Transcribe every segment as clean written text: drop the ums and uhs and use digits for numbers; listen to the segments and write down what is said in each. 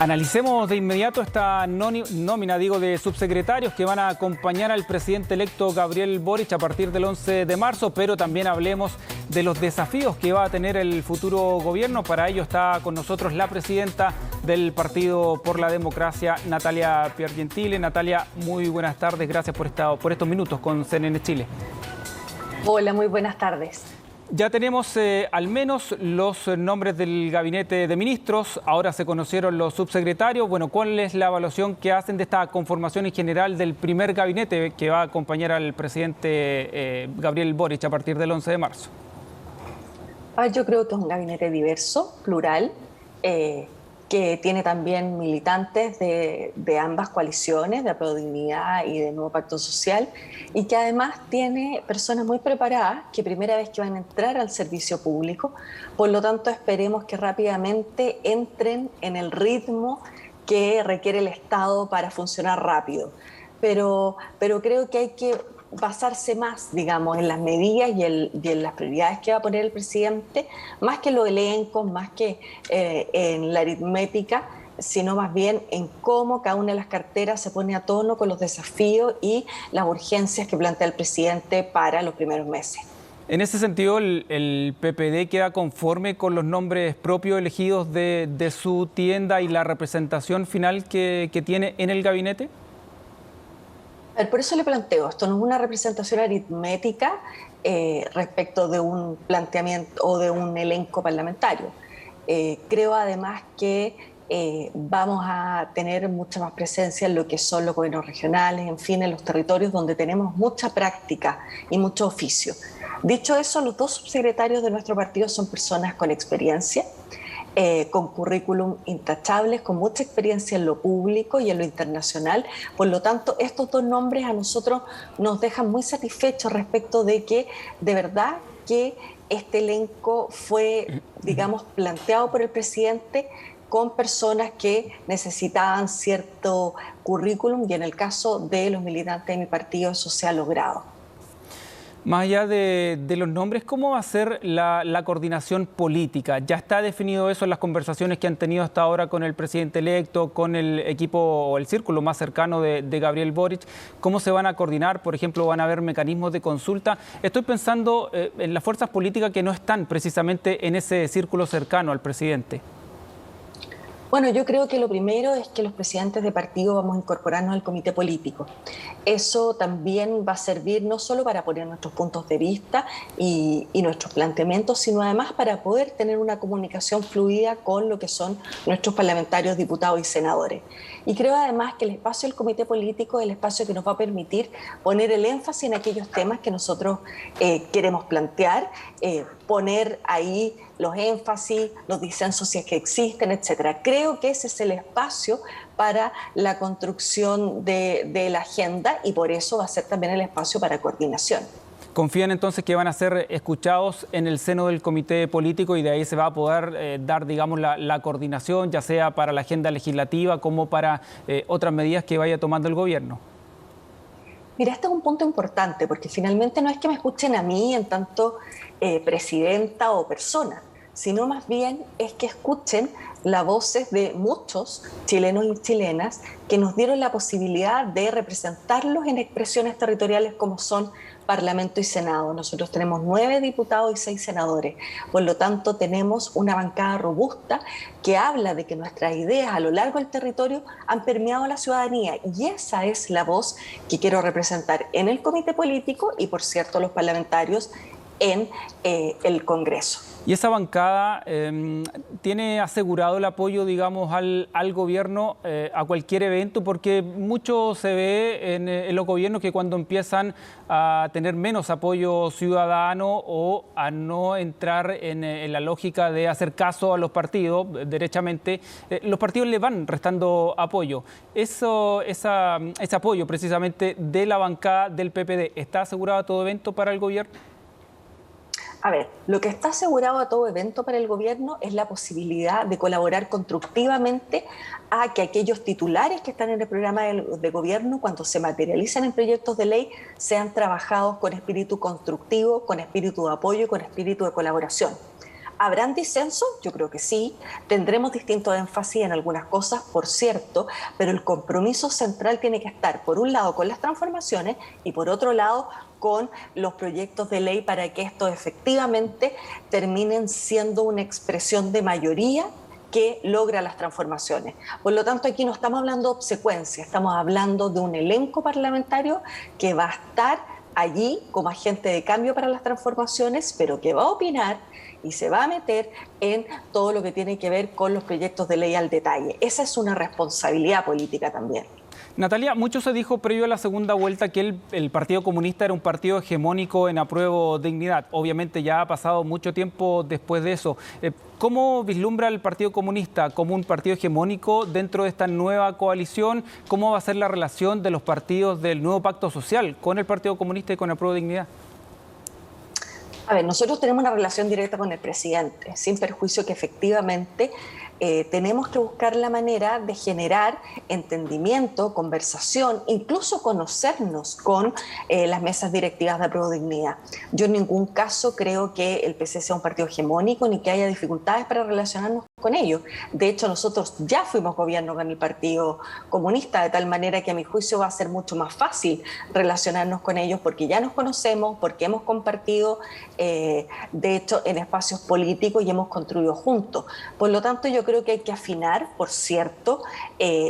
Analicemos de inmediato esta nómina, de subsecretarios que van a acompañar al presidente electo Gabriel Boric a partir del 11 de marzo, pero también hablemos de los desafíos que va a tener el futuro gobierno. Para ello está con nosotros la presidenta del Partido por la Democracia, Natalia Piergentile. Natalia, muy buenas tardes, gracias por estos minutos con CNN Chile. Hola, muy buenas tardes. Ya tenemos al menos los nombres del gabinete de ministros, ahora se conocieron los subsecretarios. Bueno, ¿cuál es la evaluación que hacen de esta conformación en general del primer gabinete que va a acompañar al presidente Gabriel Boric a partir del 11 de marzo? Yo creo que es un gabinete diverso, plural, que tiene también militantes de ambas coaliciones, de Aprodignidad y de Nuevo Pacto Social, y que además tiene personas muy preparadas, que primera vez que van a entrar al servicio público, por lo tanto esperemos que rápidamente entren en el ritmo que requiere el Estado para funcionar rápido. Pero creo que hay que basarse más, digamos, en las medidas y en las prioridades que va a poner el presidente, más que los elencos, más que en la aritmética, sino más bien en cómo cada una de las carteras se pone a tono con los desafíos y las urgencias que plantea el presidente para los primeros meses. En ese sentido, ¿el PPD queda conforme con los nombres propios elegidos de su tienda y la representación final que tiene en el gabinete? Por eso le planteo, esto no es una representación aritmética respecto de un planteamiento o de un elenco parlamentario. Creo además que vamos a tener mucha más presencia en lo que son los gobiernos regionales, en fin, en los territorios donde tenemos mucha práctica y mucho oficio. Dicho eso, los dos subsecretarios de nuestro partido son personas con experiencia, con currículum intachables, con mucha experiencia en lo público y en lo internacional. Por lo tanto, estos dos nombres a nosotros nos dejan muy satisfechos respecto de que, de verdad, que este elenco fue, digamos, planteado por el presidente con personas que necesitaban cierto currículum, y en el caso de los militantes de mi partido eso se ha logrado. Más allá de los nombres, ¿cómo va a ser la coordinación política? ¿Ya está definido eso en las conversaciones que han tenido hasta ahora con el presidente electo, con el equipo o el círculo más cercano de Gabriel Boric? ¿Cómo se van a coordinar? Por ejemplo, ¿van a haber mecanismos de consulta? Estoy pensando en las fuerzas políticas que no están precisamente en ese círculo cercano al presidente. Bueno, yo creo que lo primero es que los presidentes de partido vamos a incorporarnos al comité político. Eso también va a servir no solo para poner nuestros puntos de vista y nuestros planteamientos, sino además para poder tener una comunicación fluida con lo que son nuestros parlamentarios, diputados y senadores. Y creo además que el espacio del comité político es el espacio que nos va a permitir poner el énfasis en aquellos temas que nosotros queremos plantear, poner ahí los énfasis, los disensos si es que existen, etcétera. Creo que ese es el espacio para la construcción de la agenda, y por eso va a ser también el espacio para coordinación. ¿Confían entonces que van a ser escuchados en el seno del comité político y de ahí se va a poder dar, digamos, la coordinación, ya sea para la agenda legislativa como para otras medidas que vaya tomando el gobierno? Mira, este es un punto importante, porque finalmente no es que me escuchen a mí en tanto presidenta o persona, sino más bien es que escuchen las voces de muchos chilenos y chilenas que nos dieron la posibilidad de representarlos en expresiones territoriales como son Parlamento y Senado. Nosotros tenemos 9 diputados y 6 senadores, por lo tanto tenemos una bancada robusta que habla de que nuestras ideas a lo largo del territorio han permeado a la ciudadanía, y esa es la voz que quiero representar en el comité político y, por cierto, los parlamentarios en el Congreso. ¿Y esa bancada tiene asegurado el apoyo, digamos, al gobierno a cualquier evento? Porque mucho se ve en los gobiernos que cuando empiezan a tener menos apoyo ciudadano o a no entrar en la lógica de hacer caso a los partidos derechamente, los partidos le van restando apoyo. Ese apoyo precisamente de la bancada del PPD, ¿está asegurado a todo evento para el gobierno? A ver, lo que está asegurado a todo evento para el gobierno es la posibilidad de colaborar constructivamente a que aquellos titulares que están en el programa de gobierno, cuando se materializan en proyectos de ley, sean trabajados con espíritu constructivo, con espíritu de apoyo y con espíritu de colaboración. ¿Habrán disensos? Yo creo que sí. Tendremos distinto énfasis en algunas cosas, por cierto, pero el compromiso central tiene que estar, por un lado, con las transformaciones y por otro lado, con los proyectos de ley para que estos efectivamente terminen siendo una expresión de mayoría que logra las transformaciones. Por lo tanto, aquí no estamos hablando de obsecuencia, estamos hablando de un elenco parlamentario que va a estar allí como agente de cambio para las transformaciones, pero que va a opinar y se va a meter en todo lo que tiene que ver con los proyectos de ley al detalle. Esa es una responsabilidad política también. Natalia, mucho se dijo previo a la segunda vuelta que el Partido Comunista era un partido hegemónico en Apruebo Dignidad. Obviamente ya ha pasado mucho tiempo después de eso. ¿Cómo vislumbra el Partido Comunista como un partido hegemónico dentro de esta nueva coalición? ¿Cómo va a ser la relación de los partidos del nuevo pacto social con el Partido Comunista y con Apruebo Dignidad? A ver, nosotros tenemos una relación directa con el presidente, sin perjuicio que efectivamente tenemos que buscar la manera de generar entendimiento, conversación, incluso conocernos con las mesas directivas de Apruebo Dignidad. Yo en ningún caso creo que el PC sea un partido hegemónico ni que haya dificultades para relacionarnos con ellos. De hecho, nosotros ya fuimos gobierno con el Partido Comunista, de tal manera que a mi juicio va a ser mucho más fácil relacionarnos con ellos porque ya nos conocemos, porque hemos compartido, de hecho, en espacios políticos y hemos construido juntos. Por lo tanto, yo creo que hay que afinar, por cierto,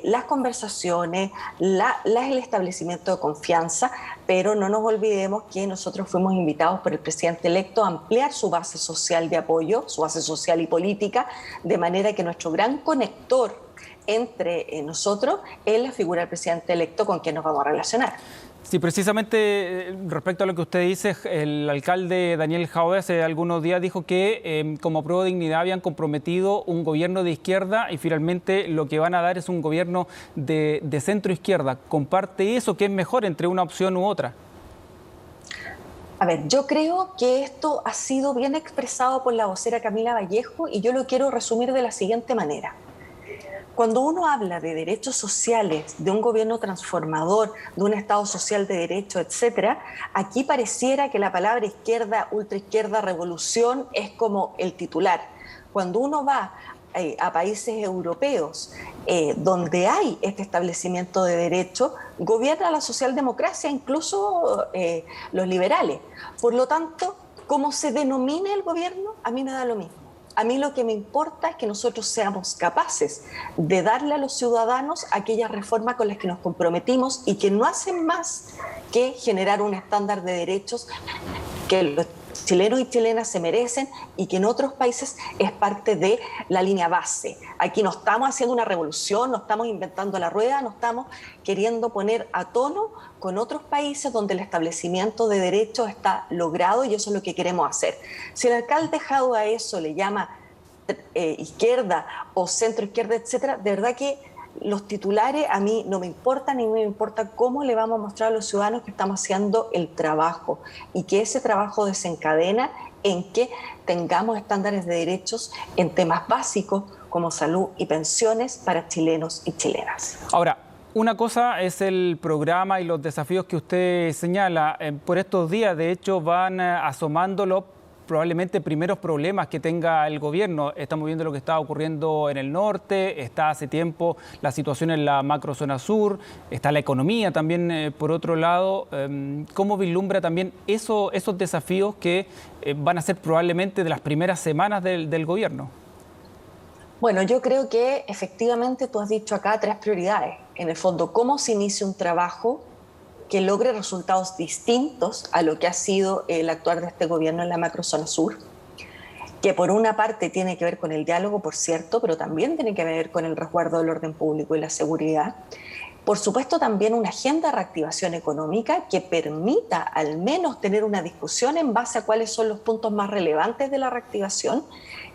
las conversaciones, el establecimiento de confianza, pero no nos olvidemos que nosotros fuimos invitados por el presidente electo a ampliar su base social de apoyo, su base social y política, de manera que nuestro gran conector entre nosotros es la figura del presidente electo con quien nos vamos a relacionar. Sí, precisamente respecto a lo que usted dice, el alcalde Daniel Jadue hace algunos días dijo que como Apruebo Dignidad habían comprometido un gobierno de izquierda y finalmente lo que van a dar es un gobierno de centro izquierda. ¿Comparte eso? ¿Qué es mejor entre una opción u otra? A ver, yo creo que esto ha sido bien expresado por la vocera Camila Vallejo y yo lo quiero resumir de la siguiente manera. Cuando uno habla de derechos sociales, de un gobierno transformador, de un Estado social de derecho, etcétera, aquí pareciera que la palabra izquierda, ultraizquierda, revolución es como el titular. Cuando uno va a países europeos donde hay este establecimiento de derecho, gobierna la socialdemocracia, incluso los liberales. Por lo tanto, ¿cómo se denomina el gobierno? A mí me da lo mismo. A mí lo que me importa es que nosotros seamos capaces de darle a los ciudadanos aquellas reformas con las que nos comprometimos y que no hacen más que generar un estándar de derechos que los chilenos y chilenas se merecen y que en otros países es parte de la línea base. Aquí no estamos haciendo una revolución, no estamos inventando la rueda, no estamos queriendo poner a tono con otros países donde el establecimiento de derechos está logrado y eso es lo que queremos hacer. Si el alcalde Jadue a eso le llama izquierda o centro izquierda, etcétera, de verdad que los titulares a mí no me importan ni me importa cómo le vamos a mostrar a los ciudadanos que estamos haciendo el trabajo y que ese trabajo desencadena en que tengamos estándares de derechos en temas básicos como salud y pensiones para chilenos y chilenas. Ahora, una cosa es el programa y los desafíos que usted señala. Por estos días, de hecho, van asomándolo probablemente primeros problemas que tenga el gobierno. Estamos viendo lo que está ocurriendo en el norte, está hace tiempo la situación en la macrozona sur, está la economía también por otro lado. ¿Cómo vislumbra también esos desafíos que van a ser probablemente de las primeras semanas del gobierno? Bueno, yo creo que efectivamente tú has dicho acá 3 prioridades. En el fondo, cómo se inicia un trabajo que logre resultados distintos a lo que ha sido el actuar de este gobierno en la macrozona sur, que por una parte tiene que ver con el diálogo, por cierto, pero también tiene que ver con el resguardo del orden público y la seguridad. Por supuesto, también una agenda de reactivación económica que permita al menos tener una discusión en base a cuáles son los puntos más relevantes de la reactivación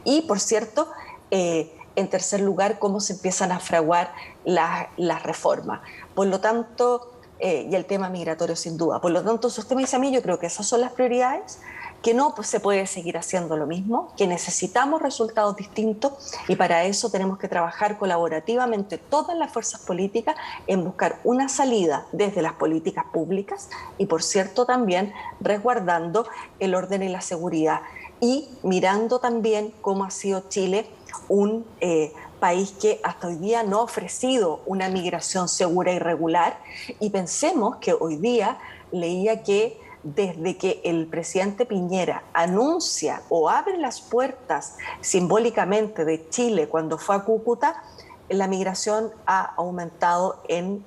y, por cierto, en tercer lugar, cómo se empiezan a fraguar las reformas. Por lo tanto, y el tema migratorio sin duda. Por lo tanto, si usted me dice a mí, yo creo que esas son las prioridades, que no se puede seguir haciendo lo mismo, que necesitamos resultados distintos y para eso tenemos que trabajar colaborativamente todas las fuerzas políticas en buscar una salida desde las políticas públicas y, por cierto, también resguardando el orden y la seguridad. y mirando también cómo ha sido Chile un país que hasta hoy día no ha ofrecido una migración segura y regular. Y pensemos que hoy día leía que desde que el presidente Piñera anuncia o abre las puertas simbólicamente de Chile cuando fue a Cúcuta, la migración ha aumentado en,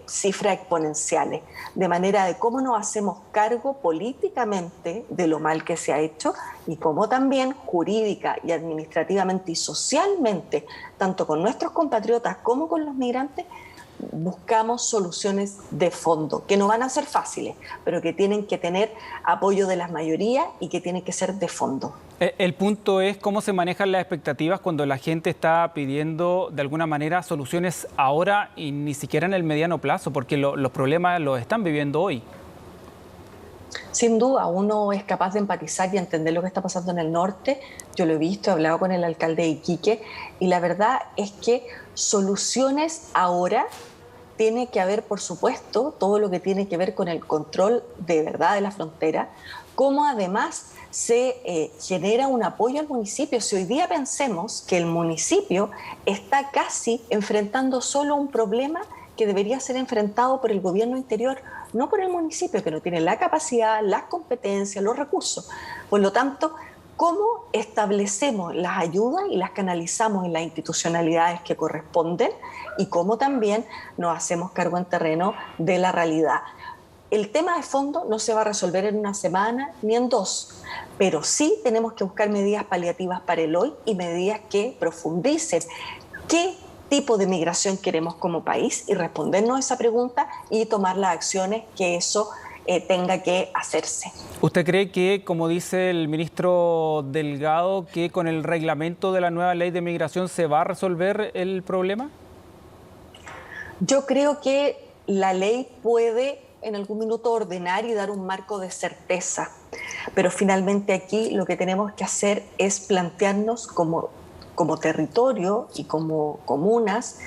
cifras exponenciales, de manera de cómo nos hacemos cargo políticamente de lo mal que se ha hecho y cómo también jurídica y administrativamente y socialmente, tanto con nuestros compatriotas como con los migrantes, buscamos soluciones de fondo, que no van a ser fáciles, pero que tienen que tener apoyo de las mayorías y que tienen que ser de fondo. El punto es cómo se manejan las expectativas cuando la gente está pidiendo de alguna manera soluciones ahora y ni siquiera en el mediano plazo, porque los problemas los están viviendo hoy. Sin duda, uno es capaz de empatizar y entender lo que está pasando en el norte. Yo lo he visto, he hablado con el alcalde de Iquique y la verdad es que soluciones ahora tiene que haber, por supuesto, todo lo que tiene que ver con el control de verdad de la frontera, cómo además se genera un apoyo al municipio. Si hoy día pensemos que el municipio está casi enfrentando solo un problema que debería ser enfrentado por el gobierno interior, no por el municipio, que no tiene la capacidad, las competencias, los recursos. Por lo tanto, ¿cómo establecemos las ayudas y las canalizamos en las institucionalidades que corresponden? Y cómo también nos hacemos cargo en terreno de la realidad. El tema de fondo no se va a resolver en una semana ni en dos, pero sí tenemos que buscar medidas paliativas para el hoy y medidas que profundicen qué tipo de migración queremos como país y respondernos a esa pregunta y tomar las acciones que eso tenga que hacerse. ¿Usted cree que, como dice el ministro Delgado, que con el reglamento de la nueva ley de migración se va a resolver el problema? Yo creo que la ley puede en algún minuto ordenar y dar un marco de certeza, pero finalmente aquí lo que tenemos que hacer es plantearnos como territorio y como comunas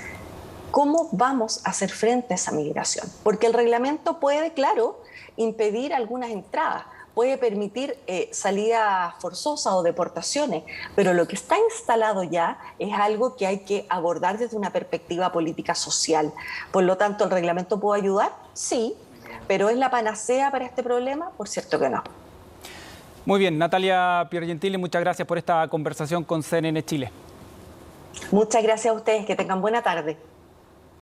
cómo vamos a hacer frente a esa migración, porque el reglamento puede, claro, impedir algunas entradas, puede permitir salidas forzosas o deportaciones, pero lo que está instalado ya es algo que hay que abordar desde una perspectiva política social. Por lo tanto, ¿el reglamento puede ayudar? Sí, pero ¿es la panacea para este problema? Por cierto que no. Muy bien, Natalia Piergentili, muchas gracias por esta conversación con CNN Chile. Muchas gracias a ustedes, que tengan buena tarde.